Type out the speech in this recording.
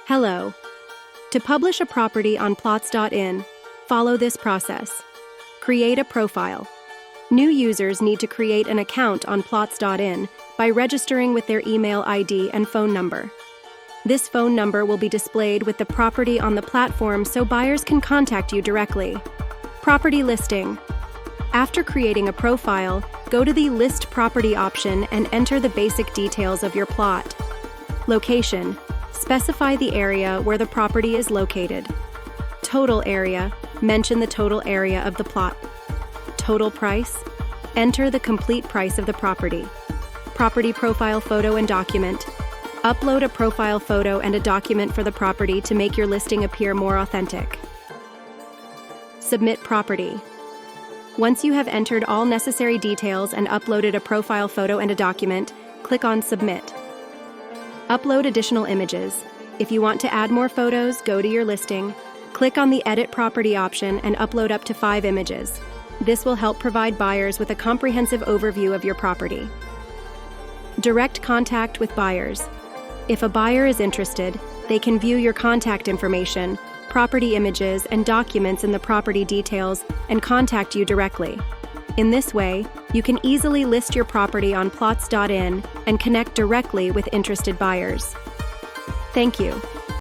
Hello. To publish a property on Plots.in, follow this process. Create a profile. New users need to create an account on Plots.in by registering with their email ID and phone number. This phone number will be displayed with the property on the platform so buyers can contact you directly. Property listing. After creating a profile, go to the List Property option and enter the basic details of your plot. Location. Specify the area where the property is located. Total area. Mention the total area of the plot. Total price. Enter the complete price of the property. Property profile photo and document. Upload a profile photo and a document for the property to make your listing appear more authentic. Submit property. Once you have entered all necessary details and uploaded a profile photo and a document, click on Submit. Upload additional images. If you want to add more photos, go to your listing. Click on the Edit Property option and upload up to 5 images. This will help provide buyers with a comprehensive overview of your property. Direct contact with buyers. If a buyer is interested, they can view your contact information, property images, and documents in the property details and contact you directly. In this way, you can easily list your property on Plots.in and connect directly with interested buyers. Thank you.